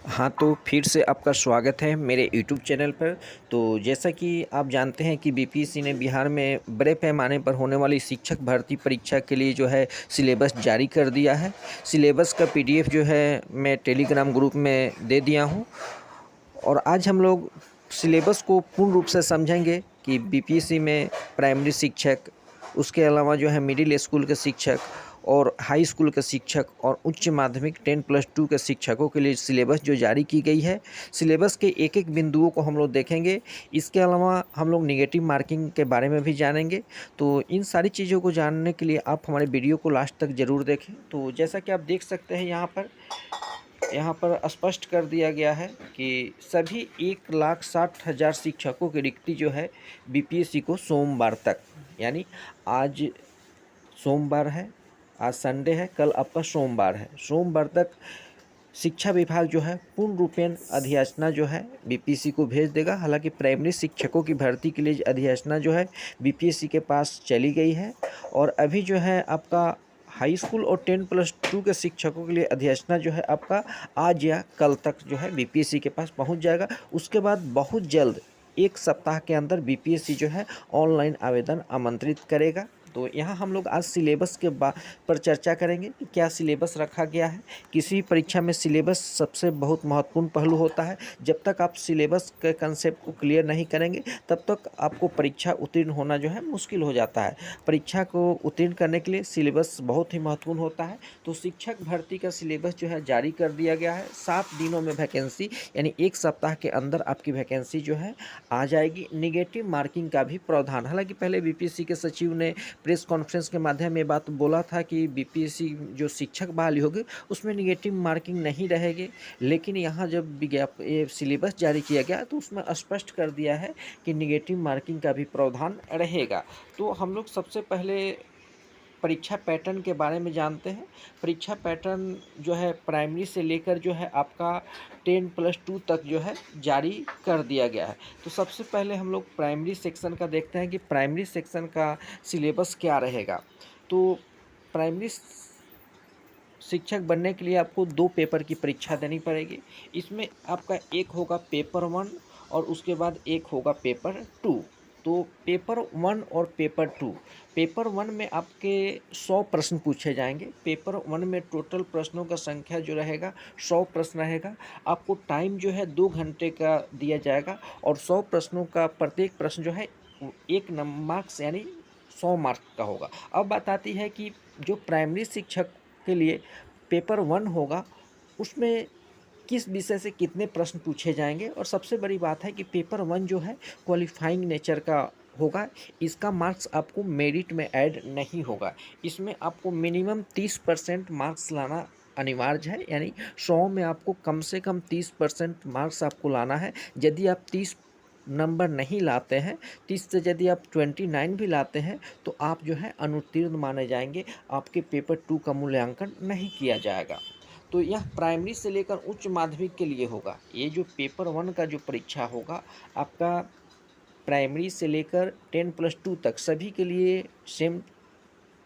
हाँ, तो फिर से आपका स्वागत है मेरे यूट्यूब चैनल पर। तो जैसा कि आप जानते हैं कि बीपीएससी ने बिहार में बड़े पैमाने पर होने वाली शिक्षक भर्ती परीक्षा के लिए जो है सिलेबस जारी कर दिया है। सिलेबस का पीडीएफ जो है मैं टेलीग्राम ग्रुप में दे दिया हूँ और आज हम लोग सिलेबस को पूर्ण रूप से समझेंगे कि बीपीएससी में प्राइमरी शिक्षक, उसके अलावा जो है मिडिल स्कूल के शिक्षक और हाई स्कूल के शिक्षक और उच्च माध्यमिक 10+2 के शिक्षकों के लिए सिलेबस जो जारी की गई है, सिलेबस के एक एक बिंदुओं को हम लोग देखेंगे। इसके अलावा हम लोग नेगेटिव मार्किंग के बारे में भी जानेंगे। तो इन सारी चीज़ों को जानने के लिए आप हमारे वीडियो को लास्ट तक ज़रूर देखें। तो जैसा कि आप देख सकते हैं यहाँ पर स्पष्ट कर दिया गया है कि सभी 1,60,000 शिक्षकों की रिक्ति जो है बीपीएससी को सोमवार तक, यानी आज सोमवार है, आज संडे है, कल आपका सोमवार है, सोमवार तक शिक्षा विभाग जो है पूर्ण रूपेण अधियाचना जो है बीपीएससी को भेज देगा। हालांकि प्राइमरी शिक्षकों की भर्ती के लिए अधियाचना जो है बीपीएससी के पास चली गई है और अभी जो है आपका हाई स्कूल और 10+2 के शिक्षकों के लिए अधियाचना जो है आपका आज या कल तक जो है बीपीएससी के पास पहुंच जाएगा। उसके बाद बहुत जल्द एक सप्ताह के अंदर बीपीएससी जो है ऑनलाइन आवेदन आमंत्रित करेगा। तो यहाँ हम लोग आज सिलेबस के पर चर्चा करेंगे कि क्या सिलेबस रखा गया है। किसी भी परीक्षा में सिलेबस सबसे बहुत महत्वपूर्ण पहलू होता है। जब तक आप सिलेबस के कंसेप्ट को क्लियर नहीं करेंगे तब तक आपको परीक्षा उत्तीर्ण होना जो है मुश्किल हो जाता है। परीक्षा को उत्तीर्ण करने के लिए सिलेबस बहुत ही महत्वपूर्ण होता है। तो शिक्षक भर्ती का सिलेबस जो है जारी कर दिया गया है। 7 दिनों में वैकेंसी, यानी एक सप्ताह के अंदर आपकी वैकेंसी जो है आ जाएगी। निगेटिव मार्किंग का भी प्रावधान, हालांकि पहले बीपीएससी के सचिव ने प्रेस कॉन्फ्रेंस के माध्यम में बात बोला था कि बीपीएससी जो शिक्षक बहाली होगी उसमें निगेटिव मार्किंग नहीं रहेगी, लेकिन यहाँ जब ये सिलेबस जारी किया गया तो उसमें स्पष्ट कर दिया है कि निगेटिव मार्किंग का भी प्रावधान रहेगा। तो हम लोग सबसे पहले परीक्षा पैटर्न के बारे में जानते हैं। परीक्षा पैटर्न जो है प्राइमरी से लेकर जो है आपका 10+2 तक जो है जारी कर दिया गया है। तो सबसे पहले हम लोग प्राइमरी सेक्शन का देखते हैं कि प्राइमरी सेक्शन का सिलेबस क्या रहेगा। तो प्राइमरी शिक्षक बनने के लिए आपको 2 पेपर की परीक्षा देनी पड़ेगी। इसमें आपका एक होगा पेपर 1 और उसके बाद एक होगा पेपर 2। तो पेपर 1 और पेपर 1 में आपके 100 प्रश्न पूछे जाएंगे। पेपर 1 में टोटल प्रश्नों का संख्या जो रहेगा 100 प्रश्न रहेगा। आपको टाइम जो है 2 घंटे का दिया जाएगा और 100 प्रश्नों का प्रत्येक प्रश्न जो है 1 मार्क्स यानी 100 मार्क्स का होगा। अब बात आती है कि जो प्राइमरी शिक्षक के लिए पेपर 1 होगा उसमें किस विषय से कितने प्रश्न पूछे जाएंगे। और सबसे बड़ी बात है कि पेपर 1 जो है क्वालिफाइंग नेचर का होगा। इसका मार्क्स आपको मेरिट में ऐड नहीं होगा। इसमें आपको मिनिमम 30% मार्क्स लाना अनिवार्य है, यानी 100 में आपको कम से कम 30% मार्क्स आपको लाना है। यदि आप 30 नंबर नहीं लाते हैं, 30 से यदि आप 29 भी लाते हैं तो आप जो है अनुत्तीर्ण माने जाएंगे। आपके पेपर 2 का मूल्यांकन नहीं किया जाएगा। तो यह प्राइमरी से लेकर उच्च माध्यमिक के लिए होगा। ये जो पेपर 1 का जो परीक्षा होगा आपका प्राइमरी से लेकर 10+2 तक सभी के लिए सेम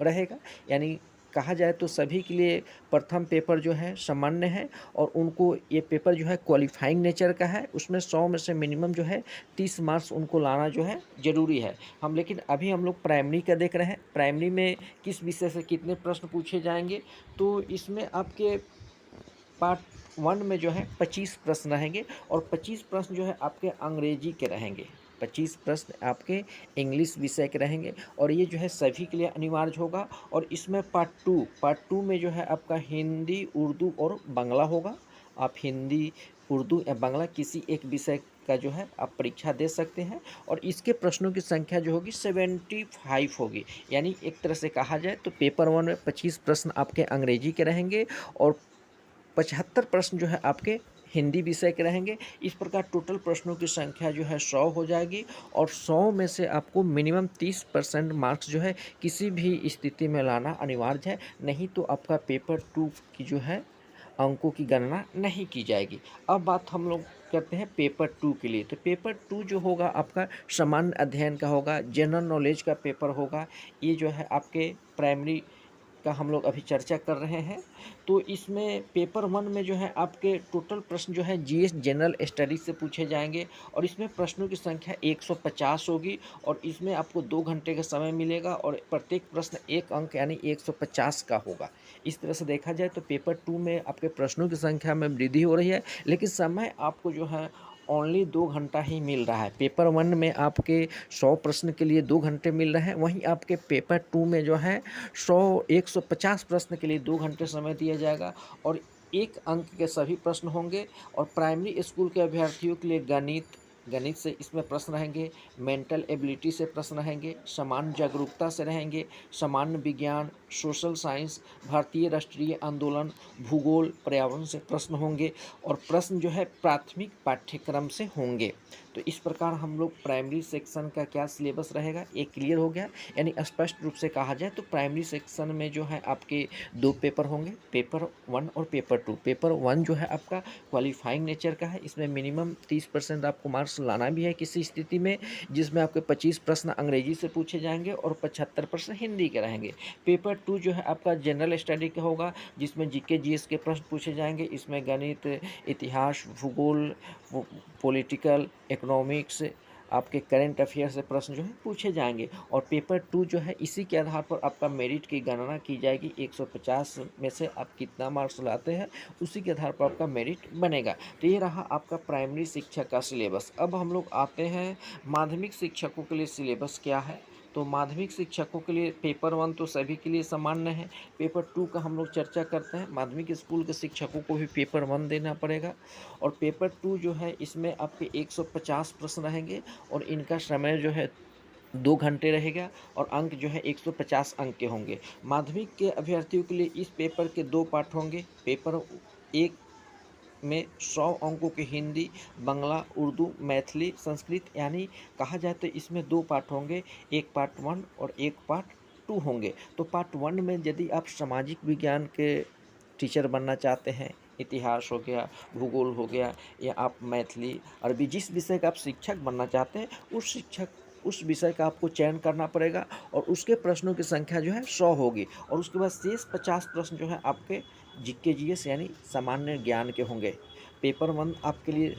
रहेगा। यानी कहा जाए तो सभी के लिए प्रथम पेपर जो है सामान्य है और उनको ये पेपर जो है क्वालिफाइंग नेचर का है। उसमें 100 में से मिनिमम जो है 30 मार्क्स उनको लाना जो है ज़रूरी है। लेकिन अभी हम लोग प्राइमरी का देख रहे हैं, प्राइमरी में किस विषय से कितने प्रश्न पूछे जाएंगे। तो इसमें आपके पार्ट 1 में जो है 25 प्रश्न रहेंगे और 25 प्रश्न जो है आपके अंग्रेजी के रहेंगे, 25 प्रश्न आपके इंग्लिश विषय के रहेंगे और ये जो है सभी के लिए अनिवार्य होगा। और इसमें पार्ट 2 में जो है आपका हिंदी, उर्दू और बांग्ला होगा। आप हिंदी, उर्दू या बांग्ला किसी एक विषय का जो है आप परीक्षा दे सकते हैं और इसके प्रश्नों की संख्या जो होगी 75 होगी। यानी एक तरह से कहा जाए तो पेपर 1 में 25 प्रश्न आपके अंग्रेजी के रहेंगे और 75 प्रश्न जो है आपके हिंदी विषय के रहेंगे। इस प्रकार टोटल प्रश्नों की संख्या जो है 100 हो जाएगी और 100 में से आपको मिनिमम 30% मार्क्स जो है किसी भी स्थिति में लाना अनिवार्य है, नहीं तो आपका पेपर 2 की जो है अंकों की गणना नहीं की जाएगी। अब बात हम लोग करते हैं पेपर 2 के लिए। तो पेपर 2 जो होगा आपका सामान्य अध्ययन का होगा, जनरल नॉलेज का पेपर होगा। ये जो है आपके प्राइमरी का हम लोग अभी चर्चा कर रहे हैं। तो इसमें पेपर 1 में जो है आपके टोटल प्रश्न जो है जीएस जनरल स्टडीज से पूछे जाएंगे और इसमें प्रश्नों की संख्या 150 होगी और इसमें आपको 2 घंटे का समय मिलेगा और प्रत्येक प्रश्न 1 अंक यानी 150 का होगा। इस तरह से देखा जाए तो पेपर 2 में आपके प्रश्नों की संख्या में वृद्धि हो रही है, लेकिन समय आपको जो है ओनली 2 घंटा ही मिल रहा है। पेपर 1 में आपके 100 प्रश्न के लिए 2 घंटे मिल रहे हैं, वहीं आपके पेपर 2 में जो है 150 प्रश्न के लिए 2 घंटे समय दिया जाएगा और 1 अंक के सभी प्रश्न होंगे। और प्राइमरी स्कूल के अभ्यर्थियों के लिए गणित से इसमें प्रश्न रहेंगे, मेंटल एबिलिटी से प्रश्न रहेंगे, सामान्य जागरूकता से रहेंगे, सामान्य विज्ञान, सोशल साइंस, भारतीय राष्ट्रीय आंदोलन, भूगोल, पर्यावरण से प्रश्न होंगे और प्रश्न जो है प्राथमिक पाठ्यक्रम से होंगे। तो इस प्रकार हम लोग प्राइमरी सेक्शन का क्या सिलेबस रहेगा ये क्लियर हो गया। यानी स्पष्ट रूप से कहा जाए तो प्राइमरी सेक्शन में जो है आपके 2 पेपर होंगे, पेपर 1 और पेपर 2। पेपर 1 जो है आपका क्वालिफाइंग नेचर का है, इसमें मिनिमम 30% आपको मार्क्स लाना भी है किसी स्थिति में, जिसमें आपके 25 प्रश्न अंग्रेजी से पूछे जाएंगे और 75 प्रश्न हिंदी के रहेंगे। पेपर 2 जो है आपका जनरल स्टडी का होगा, जिसमें जीके जीएस के प्रश्न पूछे जाएंगे। इसमें गणित, इतिहास, भूगोल, पॉलिटिकल, इकोनॉमिक्स, आपके करंट अफेयर से प्रश्न जो है पूछे जाएंगे। और पेपर 2 जो है इसी के आधार पर आपका मेरिट की गणना की जाएगी। 150 में से आप कितना मार्क्स लाते हैं उसी के आधार पर आपका मेरिट बनेगा। तो ये रहा आपका प्राइमरी शिक्षा का सिलेबस। अब हम लोग आते हैं माध्यमिक शिक्षकों के लिए सिलेबस क्या है। तो माध्यमिक शिक्षकों के लिए पेपर 1 तो सभी के लिए सामान्य है। पेपर 2 का हम लोग चर्चा करते हैं। माध्यमिक स्कूल के शिक्षकों को भी पेपर 1 देना पड़ेगा और पेपर 2 जो है इसमें आपके 150 प्रश्न रहेंगे और इनका समय जो है 2 घंटे रहेगा और अंक जो है 150 अंक के होंगे। माध्यमिक के अभ्यर्थियों के लिए इस पेपर के 2 पार्ट होंगे। पेपर 1 में 100 अंकों के हिंदी, बांग्ला, उर्दू, मैथिली, संस्कृत, यानी कहा जाए तो इसमें 2 पार्ट होंगे, एक पार्ट 1 और एक पार्ट 2 होंगे। तो पार्ट 1 में यदि आप सामाजिक विज्ञान के टीचर बनना चाहते हैं, इतिहास हो गया, भूगोल हो गया, या आप मैथिली, अरबी, जिस विषय का आप शिक्षक बनना चाहते हैं उस विषय का आपको चयन करना पड़ेगा और उसके प्रश्नों की संख्या जो है 100 होगी और उसके बाद शेष 50 प्रश्न जो है आपके जीके जीएस यानी सामान्य ज्ञान के होंगे। पेपर 1 आपके लिए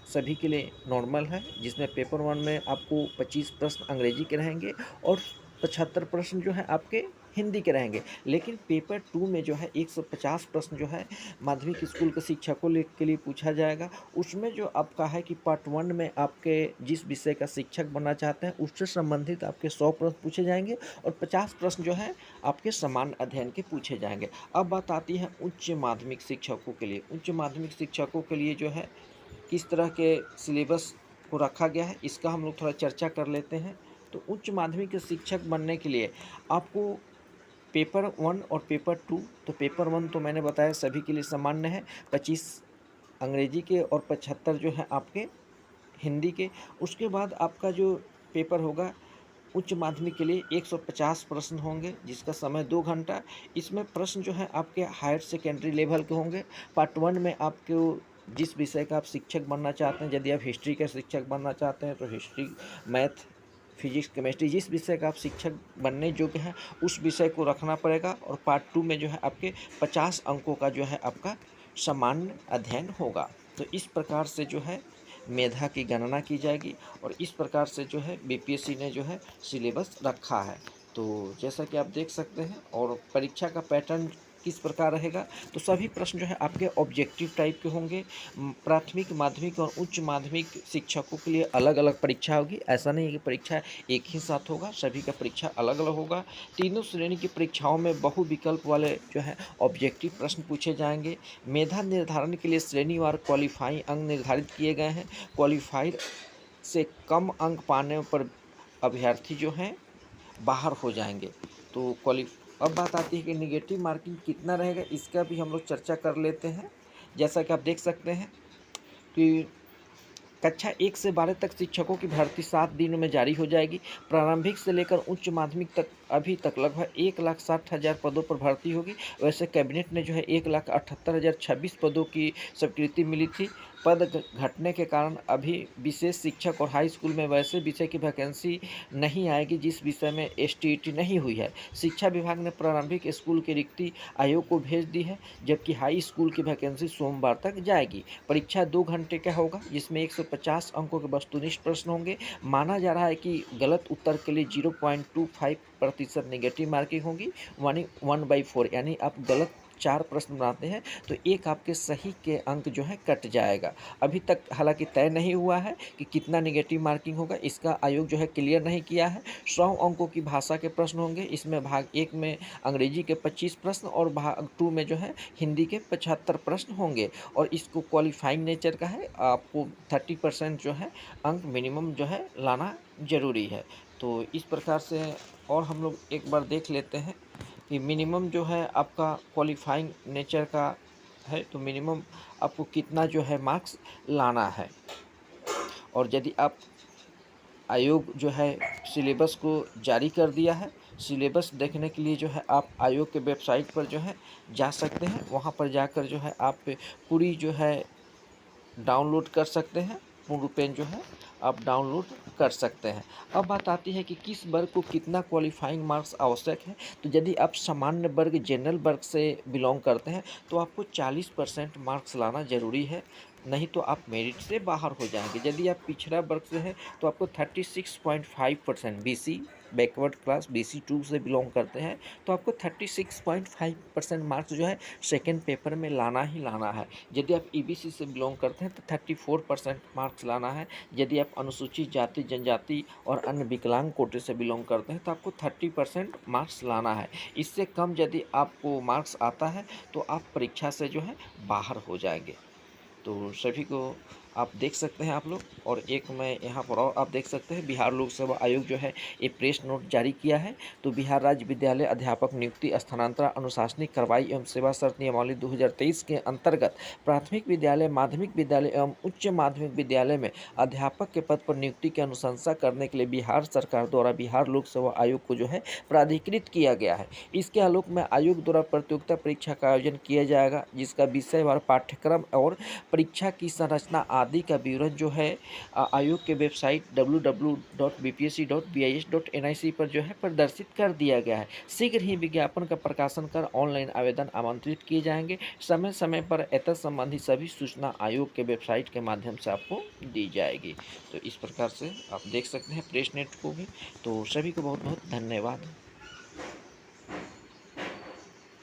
सभी के लिए नॉर्मल है, जिसमें पेपर 1 में आपको 25 प्रश्न अंग्रेजी के रहेंगे और 75 प्रश्न जो है आपके हिंदी के रहेंगे। लेकिन पेपर 2 में जो है 150 प्रश्न जो है माध्यमिक स्कूल के शिक्षकों के लिए पूछा जाएगा। उसमें जो आपका है कि पार्ट 1 में आपके जिस विषय का शिक्षक बनना चाहते हैं उससे संबंधित आपके 100 प्रश्न पूछे जाएंगे और 50 प्रश्न जो है आपके सामान्य अध्ययन के पूछे जाएंगे। अब बात आती है उच्च माध्यमिक शिक्षकों के लिए। उच्च माध्यमिक शिक्षकों के लिए जो है किस तरह के सिलेबस को रखा गया है इसका हम लोग थोड़ा चर्चा कर लेते हैं। तो उच्च माध्यमिक के शिक्षक बनने के लिए आपको पेपर 1 और पेपर 2, तो पेपर 1 तो मैंने बताया सभी के लिए सामान्य है, 25 अंग्रेजी के और 75 जो है आपके हिंदी के। उसके बाद आपका जो पेपर होगा उच्च माध्यमिक के लिए 150 प्रश्न होंगे जिसका समय 2 घंटा। इसमें प्रश्न जो है आपके हायर सेकेंडरी लेवल के होंगे। पार्ट 1 में आपको जिस विषय का आप शिक्षक बनना चाहते हैं, यदि आप हिस्ट्री का शिक्षक बनना चाहते हैं तो हिस्ट्री, मैथ, फिजिक्स, केमिस्ट्री, जिस विषय का आप शिक्षक बनने योग्य हैं उस विषय को रखना पड़ेगा। और पार्ट 2 में जो है आपके 50 अंकों का जो है आपका सामान्य अध्ययन होगा। तो इस प्रकार से जो है मेधा की गणना की जाएगी और इस प्रकार से जो है बीपीएससी ने जो है सिलेबस रखा है। तो जैसा कि आप देख सकते हैं और परीक्षा का पैटर्न किस प्रकार रहेगा, तो सभी प्रश्न जो है आपके ऑब्जेक्टिव टाइप के होंगे। प्राथमिक, माध्यमिक और उच्च माध्यमिक शिक्षकों के लिए अलग अलग परीक्षा होगी। ऐसा नहीं है कि परीक्षा एक ही साथ होगा, सभी का परीक्षा अलग अलग होगा। तीनों श्रेणी की परीक्षाओं में बहुविकल्प वाले जो है ऑब्जेक्टिव प्रश्न पूछे जाएंगे। मेधा निर्धारण के लिए श्रेणीवार क्वालिफाइंग अंक निर्धारित किए गए हैं। क्वालिफाइड से कम अंक पाने पर अभ्यर्थी जो हैं बाहर हो जाएंगे। तो अब बात आती है कि निगेटिव मार्किंग कितना रहेगा, इसका भी हम लोग चर्चा कर लेते हैं। जैसा कि आप देख सकते हैं कि कक्षा 1 से 12 तक शिक्षकों की भर्ती 7 दिनों में जारी हो जाएगी। प्रारंभिक से लेकर उच्च माध्यमिक तक अभी तक लगभग 1,60,000 पदों पर भर्ती होगी। वैसे कैबिनेट ने जो है 1,78,026 पदों की स्वीकृति मिली थी। पद घटने के कारण अभी विशेष शिक्षक और हाई स्कूल में वैसे विषय की वैकेंसी नहीं आएगी जिस विषय में एसटीईटी नहीं हुई है। शिक्षा विभाग ने प्रारंभिक स्कूल की रिक्ति आयोग को भेज दी है, जबकि हाई स्कूल की वैकेंसी सोमवार तक जाएगी। परीक्षा 2 घंटे का होगा, जिसमें 150 अंकों के वस्तुनिष्ठ प्रश्न होंगे। माना जा रहा है कि गलत उत्तर के लिए 0.25% नेगेटिव मार्किंग होगी, 1/4, यानी आप गलत 4 प्रश्न बनाते हैं तो एक आपके सही के अंक जो है कट जाएगा। अभी तक हालांकि तय नहीं हुआ है कि कितना नेगेटिव मार्किंग होगा, इसका आयोग जो है क्लियर नहीं किया है। 100 अंकों की भाषा के प्रश्न होंगे, इसमें भाग 1 में अंग्रेजी के 25 प्रश्न और भाग 2 में जो है हिंदी के 75 प्रश्न होंगे। और इसको क्वालिफाइंग नेचर का है, आपको 30% जो है अंक मिनिमम जो है लाना ज़रूरी है। तो इस प्रकार से और हम लोग एक बार देख लेते हैं कि मिनिमम जो है आपका क्वालिफाइंग नेचर का है, तो मिनिमम आपको कितना जो है मार्क्स लाना है। और यदि आप आयोग जो है सिलेबस को जारी कर दिया है, सिलेबस देखने के लिए जो है आप आयोग के वेबसाइट पर जो है जा सकते हैं। वहाँ पर जाकर जो है आप पूरी जो है डाउनलोड कर सकते हैं, पूर्ण पेन जो है आप डाउनलोड कर सकते हैं। अब बात आती है कि किस वर्ग को कितना क्वालिफाइंग मार्क्स आवश्यक है। तो यदि आप सामान्य वर्ग जनरल वर्ग से बिलोंग करते हैं तो आपको 40% मार्क्स लाना ज़रूरी है, नहीं तो आप मेरिट से बाहर हो जाएंगे। यदि आप पिछड़ा वर्ग से हैं तो आपको 36.5%, बीसी बैकवर्ड क्लास BC2 से बिलोंग करते हैं तो आपको 36.5% मार्क्स जो है सेकेंड पेपर में लाना ही लाना है। यदि आप ईबीसी से बिलोंग करते हैं तो 34% मार्क्स लाना है। यदि आप अनुसूचित जाति जनजाति और अन्य विकलांग कोटे से बिलोंग करते हैं तो आपको 30% मार्क्स लाना है। इससे कम यदि आपको मार्क्स आता है तो आप परीक्षा से जो है बाहर हो जाएंगे। तो सभी को आप देख सकते हैं आप लोग। और एक मैं यहाँ पर और आप देख सकते हैं, बिहार लोक सेवा आयोग जो है ये प्रेस नोट जारी किया है। तो बिहार राज्य विद्यालय अध्यापक नियुक्ति स्थानांतरण अनुशासनिक कार्रवाई एवं सेवा शर्त नियमावली 2023 के अंतर्गत प्राथमिक विद्यालय, माध्यमिक विद्यालय एवं उच्च माध्यमिक विद्यालय में अध्यापक के पद पर नियुक्ति की अनुशंसा करने के लिए बिहार सरकार द्वारा बिहार लोक सेवा आयोग को जो है प्राधिकृत किया गया है। इसके आलोक में आयोग द्वारा प्रतियोगिता परीक्षा का आयोजन किया जाएगा, जिसका विषयवार पाठ्यक्रम और परीक्षा की संरचना आदि का विवरण जो है आयोग के वेबसाइट www.bpsc.bis.nic पर जो है प्रदर्शित कर दिया गया है। शीघ्र ही विज्ञापन का प्रकाशन कर ऑनलाइन आवेदन आमंत्रित किए जाएंगे। समय समय पर एतत् संबंधी सभी सूचना आयोग के वेबसाइट के माध्यम से आपको दी जाएगी। तो इस प्रकार से आप देख सकते हैं प्रेस नेट को भी। तो सभी को बहुत बहुत धन्यवाद।